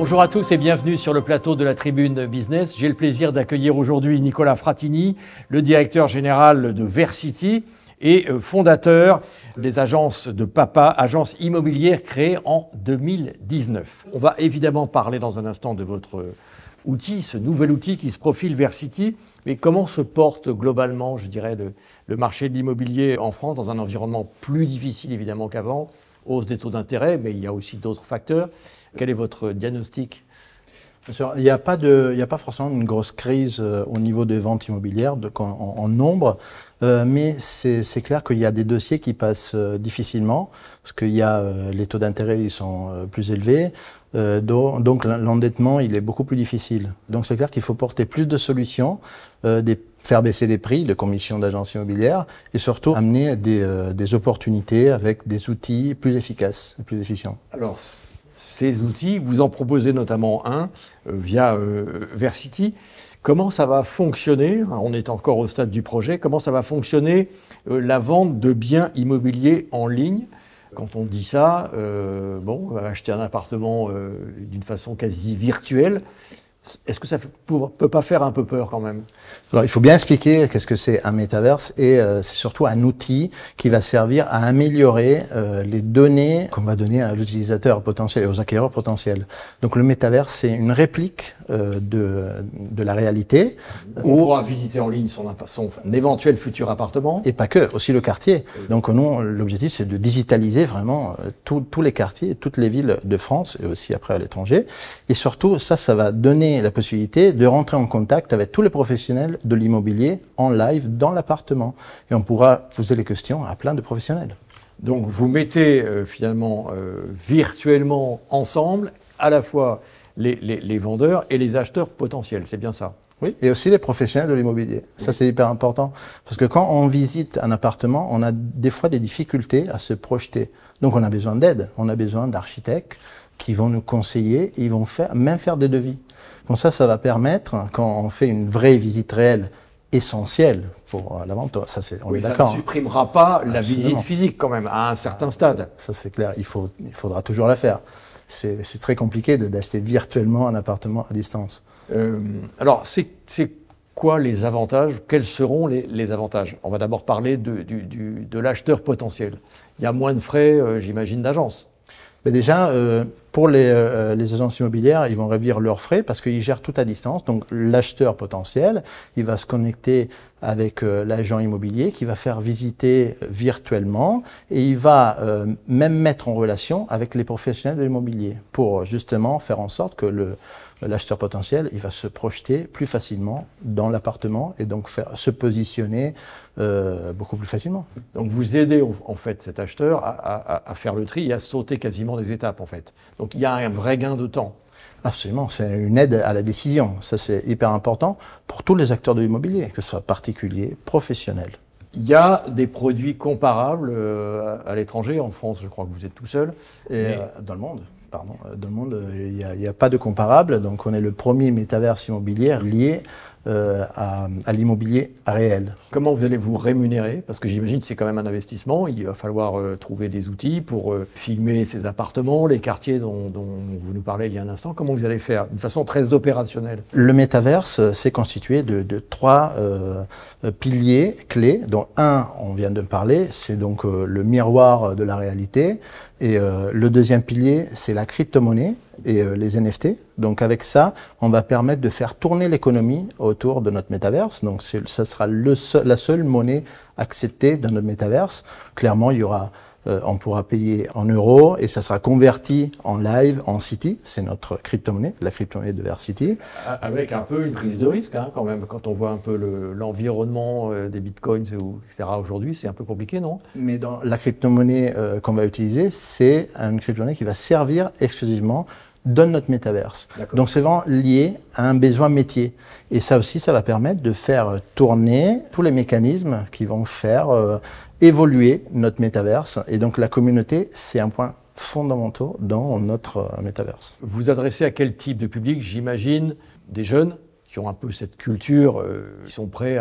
Bonjour à tous et bienvenue sur le plateau de la Tribune Business. J'ai le plaisir d'accueillir aujourd'hui Nicolas Fratini, le directeur général de Versity et fondateur des agences de Papa, agences immobilières créées en 2019. On va évidemment parler dans un instant de votre outil, ce nouvel outil qui se profile Versity. Mais comment se porte globalement, je dirais, le marché de l'immobilier en France dans un environnement plus difficile évidemment qu'avant? Hausse des taux d'intérêt, mais il y a aussi d'autres facteurs. Quel est votre diagnostic? Bien sûr, il n'y a pas forcément une grosse crise au niveau des ventes immobilières en nombre, mais c'est clair qu'il y a des dossiers qui passent difficilement, parce qu'il y a les taux d'intérêt ils sont plus élevés, donc l'endettement il est beaucoup plus difficile. Donc c'est clair qu'il faut porter plus de solutions, faire baisser les prix de commissions d'agences immobilières et surtout amener des opportunités avec des outils plus efficaces et plus efficients. Alors, ces outils, vous en proposez notamment un via Versity. Comment ça va fonctionner? On est encore au stade du projet. Comment ça va fonctionner la vente de biens immobiliers en ligne? Quand on dit ça, on va acheter un appartement d'une façon quasi virtuelle. Est-ce que ça ne peut pas faire un peu peur quand même? Alors, il faut bien expliquer qu'est-ce que c'est un métaverse et c'est surtout un outil qui va servir à améliorer les données qu'on va donner à l'utilisateur potentiel et aux acquéreurs potentiels. Donc le métaverse, c'est une réplique de la réalité. On pourra visiter en ligne son éventuel futur appartement. Et pas que, aussi le quartier. Donc nous, l'objectif, c'est de digitaliser vraiment tous les quartiers, toutes les villes de France et aussi après à l'étranger. Et surtout, ça va donner la possibilité de rentrer en contact avec tous les professionnels de l'immobilier en live dans l'appartement. Et on pourra poser les questions à plein de professionnels. Donc vous mettez finalement virtuellement ensemble à la fois les vendeurs et les acheteurs potentiels, c'est bien ça? Oui, et aussi les professionnels de l'immobilier. Ça, c'est hyper important. Parce que quand on visite un appartement, on a des fois des difficultés à se projeter. Donc on a besoin d'aide, on a besoin d'architectes qui vont nous conseiller et ils vont même faire des devis. Donc ça va permettre, quand on fait une vraie visite réelle essentielle pour la vente, on est d'accord. Ça ne supprimera pas la visite physique quand même, à un certain stade. Ça c'est clair, il faudra toujours la faire. C'est très compliqué d'acheter virtuellement un appartement à distance. Alors, c'est quoi les avantages? Quels seront les avantages? On va d'abord parler de l'acheteur potentiel. Il y a moins de frais, j'imagine, d'agence. Mais déjà, pour les agences immobilières, ils vont réduire leurs frais parce qu'ils gèrent tout à distance. Donc l'acheteur potentiel, il va se connecter avec l'agent immobilier qui va faire visiter virtuellement et il va même mettre en relation avec les professionnels de l'immobilier pour justement faire en sorte que l'acheteur potentiel, il va se projeter plus facilement dans l'appartement et donc se positionner beaucoup plus facilement. Donc vous aidez en fait cet acheteur à faire le tri et à sauter quasiment des étapes en fait. Donc il y a un vrai gain de temps. Absolument, c'est une aide à la décision. Ça c'est hyper important pour tous les acteurs de l'immobilier, que ce soit particuliers, professionnels. Il y a des produits comparables à l'étranger, en France je crois que vous êtes tout seul. Et dans le monde. Pardon, dans le monde, il n'y a pas de comparable. Donc, on est le premier métaverse immobilier lié à l'immobilier réel. Comment vous allez vous rémunérer? Parce que j'imagine que c'est quand même un investissement. Il va falloir trouver des outils pour filmer ces appartements, les quartiers dont vous nous parlez il y a un instant. Comment vous allez faire d'une façon très opérationnelle? Le métaverse, c'est constitué de trois piliers clés, dont un, on vient de parler, c'est donc le miroir de la réalité. Et le deuxième pilier, c'est la crypto-monnaie et les NFT. Donc avec ça, on va permettre de faire tourner l'économie autour de notre métaverse. Donc ça sera la seule monnaie acceptée dans notre métaverse. Clairement, il y aura, on pourra payer en euros et ça sera converti en live, en City. C'est notre crypto-monnaie, la crypto-monnaie de Versity. Avec un peu une prise de risque quand même. Quand on voit un peu l'environnement des bitcoins, etc. aujourd'hui, c'est un peu compliqué, non? Mais dans la crypto-monnaie qu'on va utiliser, c'est une crypto-monnaie qui va servir exclusivement dans notre métaverse. Donc c'est vraiment lié à un besoin métier. Et ça aussi, ça va permettre de faire tourner tous les mécanismes qui vont faire évoluer notre métaverse. Et donc la communauté, c'est un point fondamental dans notre métaverse. Vous adressez à quel type de public? J'imagine des jeunes qui ont un peu cette culture, qui sont prêts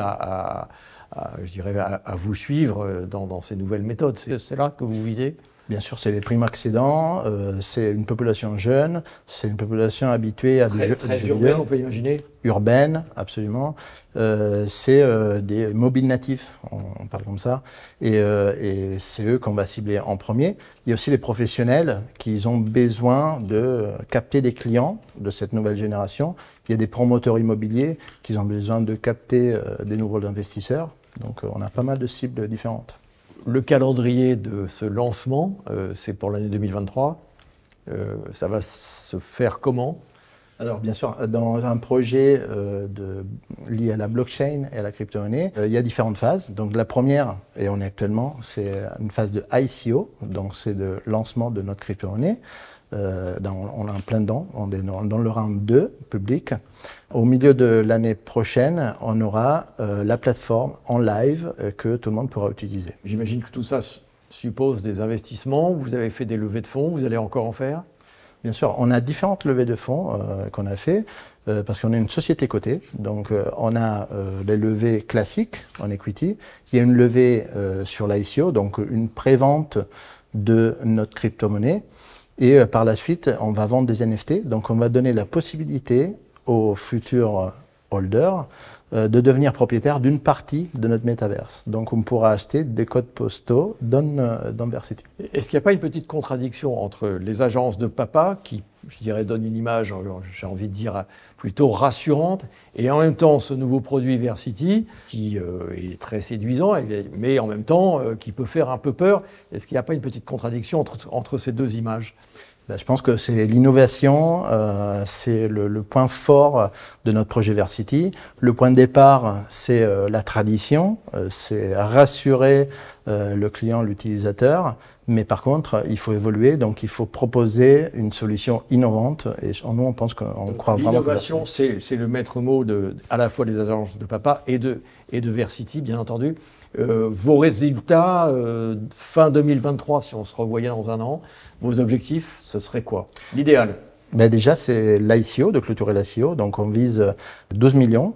je dirais, à vous suivre dans ces nouvelles méthodes. C'est là que vous visez? Bien sûr, c'est les primo-accédants, c'est une population jeune, c'est une population habituée à des jeux très vidéo. urbaine, on peut imaginer. Urbaine, absolument. C'est des mobiles natifs, on parle comme ça, et c'est eux qu'on va cibler en premier. Il y a aussi les professionnels qui ont besoin de capter des clients de cette nouvelle génération. Il y a des promoteurs immobiliers qui ont besoin de capter des nouveaux investisseurs. Donc on a pas mal de cibles différentes. Le calendrier de ce lancement, c'est pour l'année 2023. Ça va se faire comment ? Alors bien sûr, dans un projet lié à la blockchain et à la crypto-monnaie, il y a différentes phases. Donc la première, et on est actuellement, c'est une phase de ICO, donc c'est de lancement de notre crypto-monnaie. On est en plein dedans, on est dans le round 2 public. Au milieu de l'année prochaine, on aura la plateforme en live que tout le monde pourra utiliser. J'imagine que tout ça suppose des investissements. Vous avez fait des levées de fonds, vous allez encore en faire ? Bien sûr, on a différentes levées de fonds qu'on a fait parce qu'on est une société cotée. Donc, on a les levées classiques en equity. Il y a une levée sur l'ICO, donc une prévente de notre crypto-monnaie. Et par la suite, on va vendre des NFT. Donc, on va donner la possibilité aux futurs holders de devenir propriétaire d'une partie de notre métaverse. Donc on pourra acheter des codes postaux dans Versity. Est-ce qu'il n'y a pas une petite contradiction entre les agences de papa qui, je dirais, donnent une image, j'ai envie de dire, plutôt rassurante, et en même temps ce nouveau produit Versity qui est très séduisant, mais en même temps qui peut faire un peu peur? Est-ce qu'il n'y a pas une petite contradiction entre ces deux images? Je pense que c'est l'innovation, c'est le point fort de notre projet Versity. Le point de départ, c'est la tradition, c'est rassurer le client, l'utilisateur. Mais par contre, il faut évoluer, donc il faut proposer une solution innovante. Et nous, on pense qu'on croit vraiment. L'innovation, c'est le maître mot à la fois des agences de papa et de Versity, bien entendu. Vos résultats, fin 2023, si on se revoyait dans un an, vos objectifs, ce serait quoi? L'idéal? Déjà, c'est l'ICO, de clôturer l'ICO. Donc, on vise 12 millions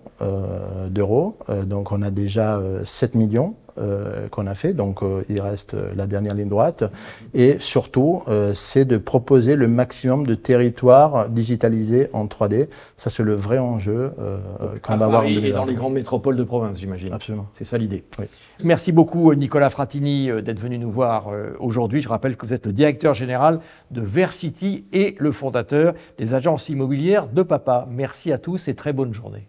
d'euros. Donc, on a déjà 7 millions qu'on a fait. Donc, il reste la dernière ligne droite. Et surtout, c'est de proposer le maximum de territoires digitalisés en 3D. Ça, c'est le vrai enjeu qu'on va avoir en 2023. Et dans les grandes métropoles de province, j'imagine. Absolument. C'est ça l'idée. Oui. Merci beaucoup, Nicolas Fratini, d'être venu nous voir aujourd'hui. Je rappelle que vous êtes le directeur général de Versity et le fondateur des agences immobilières de papa. Merci à tous et très bonne journée.